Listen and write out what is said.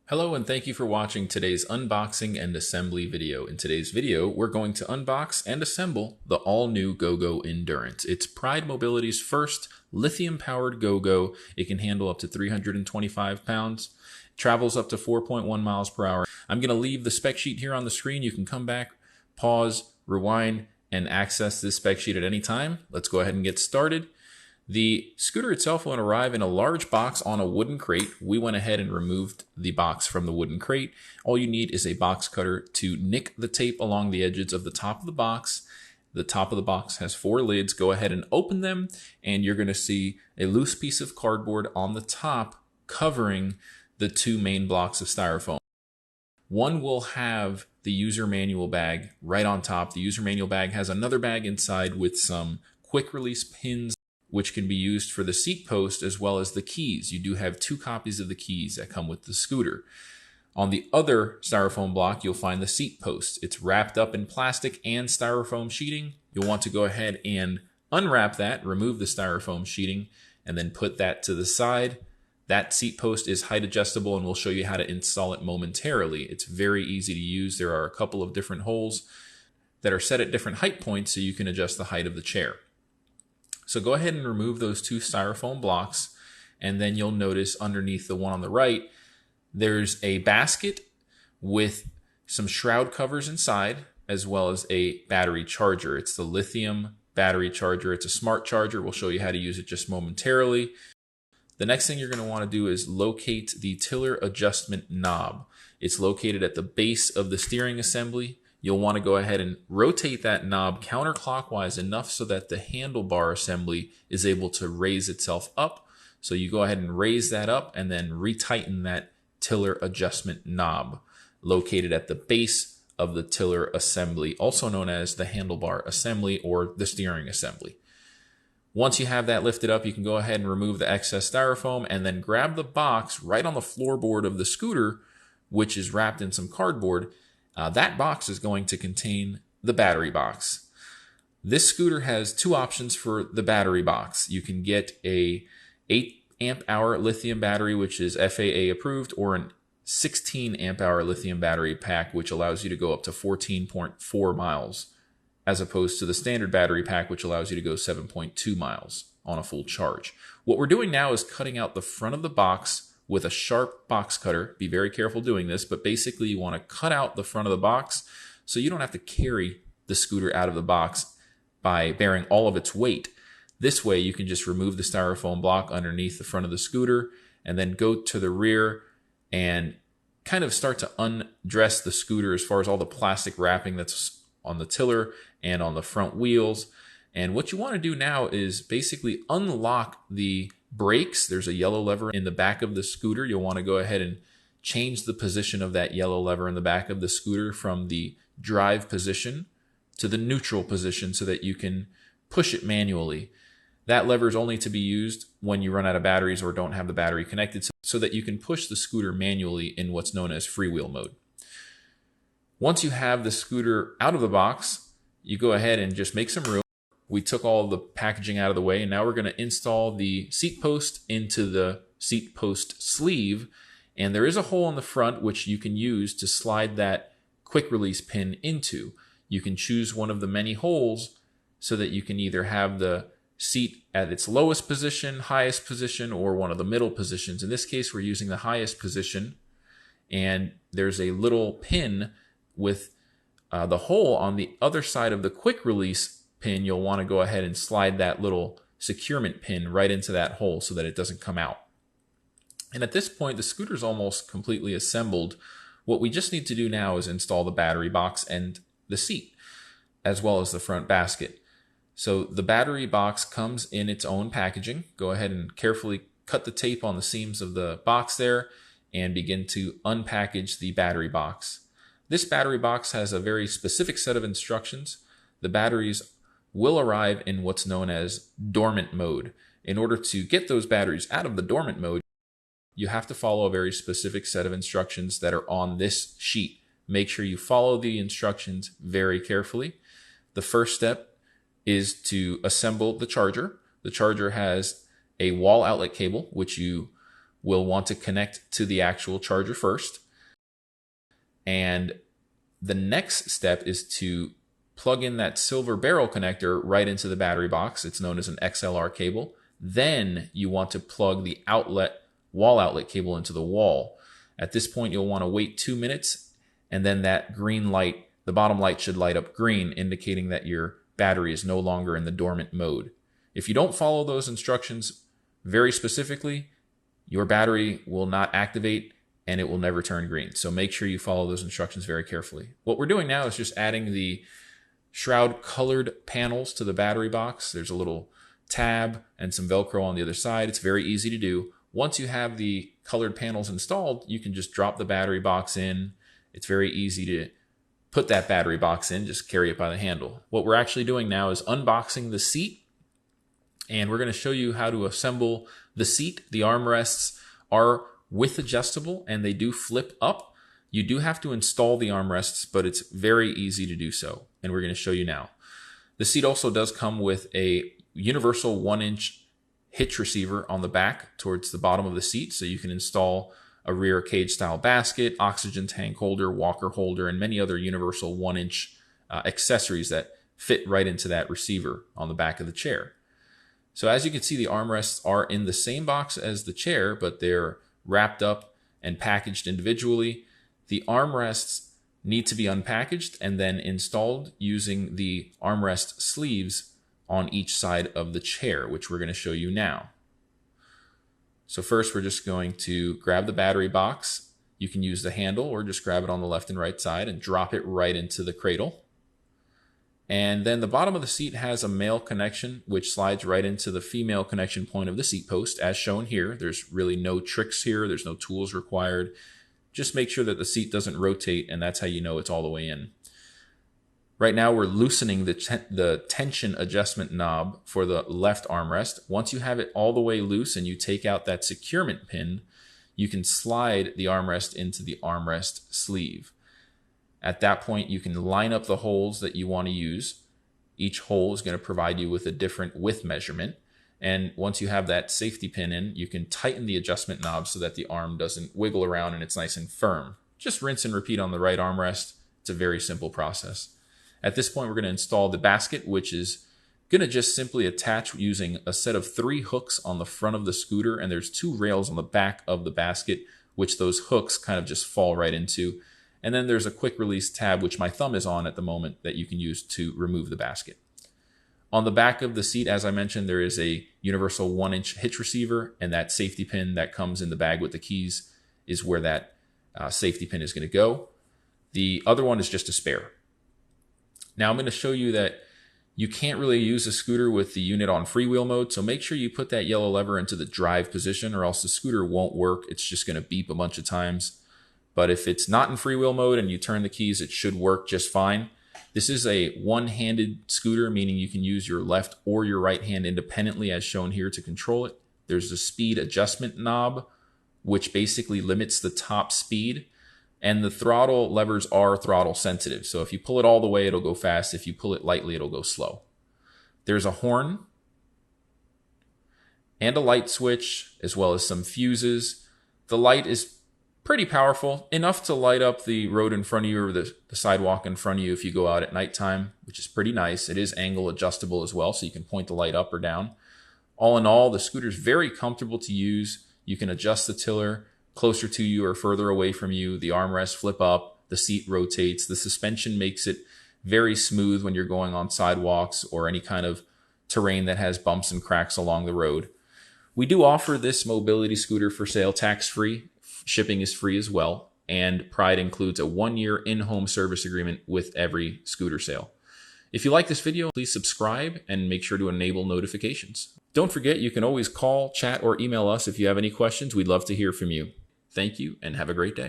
Hello and thank you for watching today's unboxing and assembly video. In today's video, we're going to unbox and assemble the all-new GoGo Endurance. It's Pride Mobility's first lithium-powered GoGo. It can handle up to 325 pounds, travels up to 4.1 miles per hour. I'm going to leave the spec sheet here on the screen. You can come back, pause, rewind, and access this spec sheet at any time. Let's go ahead and get started. The scooter itself will arrive in a large box on a wooden crate. We went ahead and removed the box from the wooden crate. All you need is a box cutter to nick the tape along the edges of the top of the box. The top of the box has 4 lids. Go ahead and open them, and you're going to see a loose piece of cardboard on the top covering the 2 main blocks of styrofoam. One will have the user manual bag right on top. The user manual bag has another bag inside with some quick release pins which can be used for the seat post as well as the keys. You do have 2 copies of the keys that come with the scooter. On the other styrofoam block, you'll find the seat post. It's wrapped up in plastic and styrofoam sheeting. You'll want to go ahead and unwrap that, remove the styrofoam sheeting, and then put that to the side. That seat post is height adjustable, and we'll show you how to install it momentarily. It's very easy to use. There are a couple of different holes that are set at different height points so you can adjust the height of the chair. So go ahead and remove those 2 styrofoam blocks, and then you'll notice underneath the one on the right, there's a basket with some shroud covers inside, as well as a battery charger. It's the lithium battery charger. It's a smart charger. We'll show you how to use it just momentarily. The next thing you're going to want to do is locate the tiller adjustment knob. It's located at the base of the steering assembly. You'll want to go ahead and rotate that knob counterclockwise enough so that the handlebar assembly is able to raise itself up. So you go ahead and raise that up and then retighten that tiller adjustment knob located at the base of the tiller assembly, also known as the handlebar assembly or the steering assembly. Once you have that lifted up, you can go ahead and remove the excess styrofoam and then grab the box right on the floorboard of the scooter, which is wrapped in some cardboard. That box is going to contain the battery box. This scooter has 2 options for the battery box. You can get a 8 amp hour lithium battery, which is FAA approved, or an 16 amp hour lithium battery pack, which allows you to go up to 14.4 miles, as opposed to the standard battery pack, which allows you to go 7.2 miles on a full charge. What we're doing now is cutting out the front of the box with a sharp box cutter. Be very careful doing this, but basically you want to cut out the front of the box so you don't have to carry the scooter out of the box by bearing all of its weight. This way you can just remove the styrofoam block underneath the front of the scooter and then go to the rear and kind of start to undress the scooter as far as all the plastic wrapping that's on the tiller and on the front wheels. And what you want to do now is basically unlock the brakes. There's a yellow lever in the back of the scooter. You'll want to go ahead and change the position of that yellow lever in the back of the scooter from the drive position to the neutral position so that you can push it manually. That lever is only to be used when you run out of batteries or don't have the battery connected, so that you can push the scooter manually in what's known as freewheel mode. Once you have the scooter out of the box, you go ahead and just make some room. We took all the packaging out of the way, and now we're going to install the seat post into the seat post sleeve. And there is a hole in the front which you can use to slide that quick release pin into. You can choose one of the many holes so that you can either have the seat at its lowest position, highest position, or one of the middle positions. In this case, we're using the highest position, and there's a little pin with the hole on the other side of the quick release pin. You'll want to go ahead and slide that little securement pin right into that hole so that it doesn't come out. And at this point, the scooter's almost completely assembled. What we just need to do now is install the battery box and the seat, as well as the front basket. So the battery box comes in its own packaging. Go ahead and carefully cut the tape on the seams of the box there and begin to unpackage the battery box. This battery box has a very specific set of instructions. The batteries will arrive in what's known as dormant mode. In order to get those batteries out of the dormant mode, you have to follow a very specific set of instructions that are on this sheet. Make sure you follow the instructions very carefully. The first step is to assemble the charger. The charger has a wall outlet cable, which you will want to connect to the actual charger first. And the next step is to plug in that silver barrel connector right into the battery box. It's known as an XLR cable. Then you want to plug the wall outlet cable into the wall. At this point, you'll want to wait 2 minutes, and then that green light, the bottom light should light up green, indicating that your battery is no longer in the dormant mode. If you don't follow those instructions very specifically, your battery will not activate and it will never turn green. So make sure you follow those instructions very carefully. What we're doing now is just adding the shroud colored panels to the battery box. There's a little tab and some Velcro on the other side. It's very easy to do. Once you have the colored panels installed, you can just drop the battery box in. It's very easy to put that battery box in, just carry it by the handle. What we're actually doing now is unboxing the seat, and we're going to show you how to assemble the seat. The armrests are width adjustable and they do flip up. You do have to install the armrests, but it's very easy to do so, and we're going to show you now. The seat also does come with a universal 1-inch hitch receiver on the back towards the bottom of the seat, so you can install a rear cage style basket, oxygen tank holder, walker holder, and many other universal 1-inch accessories that fit right into that receiver on the back of the chair. So as you can see, the armrests are in the same box as the chair, but they're wrapped up and packaged individually. The armrests need to be unpackaged and then installed using the armrest sleeves on each side of the chair, which we're going to show you now. So first, we're just going to grab the battery box. You can use the handle or just grab it on the left and right side and drop it right into the cradle. And then the bottom of the seat has a male connection, which slides right into the female connection point of the seat post, as shown here. There's really no tricks here. There's no tools required. Just make sure that the seat doesn't rotate, and that's how you know it's all the way in. Right now, we're loosening the tension adjustment knob for the left armrest. Once you have it all the way loose and you take out that securement pin, you can slide the armrest into the armrest sleeve. At that point, you can line up the holes that you want to use. Each hole is going to provide you with a different width measurement. And once you have that safety pin in, you can tighten the adjustment knob so that the arm doesn't wiggle around and it's nice and firm. Just rinse and repeat on the right armrest. It's a very simple process. At this point, we're going to install the basket, which is going to just simply attach using a set of 3 hooks on the front of the scooter, and there's 2 rails on the back of the basket, which those hooks kind of just fall right into. And then there's a quick release tab, which my thumb is on at the moment, that you can use to remove the basket. On the back of the seat, as I mentioned, there is a universal 1-inch hitch receiver, and that safety pin that comes in the bag with the keys is where that safety pin is going to go. The other one is just a spare. Now I'm going to show you that you can't really use a scooter with the unit on freewheel mode, so make sure you put that yellow lever into the drive position or else the scooter won't work. It's just going to beep a bunch of times. But if it's not in freewheel mode and you turn the keys, it should work just fine. This is a one-handed scooter, meaning you can use your left or your right hand independently as shown here to control it. There's a speed adjustment knob, which basically limits the top speed. And the throttle levers are throttle sensitive. So if you pull it all the way, it'll go fast. If you pull it lightly, it'll go slow. There's a horn and a light switch, as well as some fuses. The light is pretty powerful, enough to light up the road in front of you or the sidewalk in front of you if you go out at nighttime, which is pretty nice. It is angle adjustable as well, so you can point the light up or down. All in all, the scooter is very comfortable to use. You can adjust the tiller closer to you or further away from you. The armrests flip up, the seat rotates, the suspension makes it very smooth when you're going on sidewalks or any kind of terrain that has bumps and cracks along the road. We do offer this mobility scooter for sale tax-free. Shipping is free as well, and Pride includes a 1-year in-home service agreement with every scooter sale. If you like this video, please subscribe and make sure to enable notifications. Don't forget, you can always call, chat, or email us if you have any questions. We'd love to hear from you. Thank you and have a great day.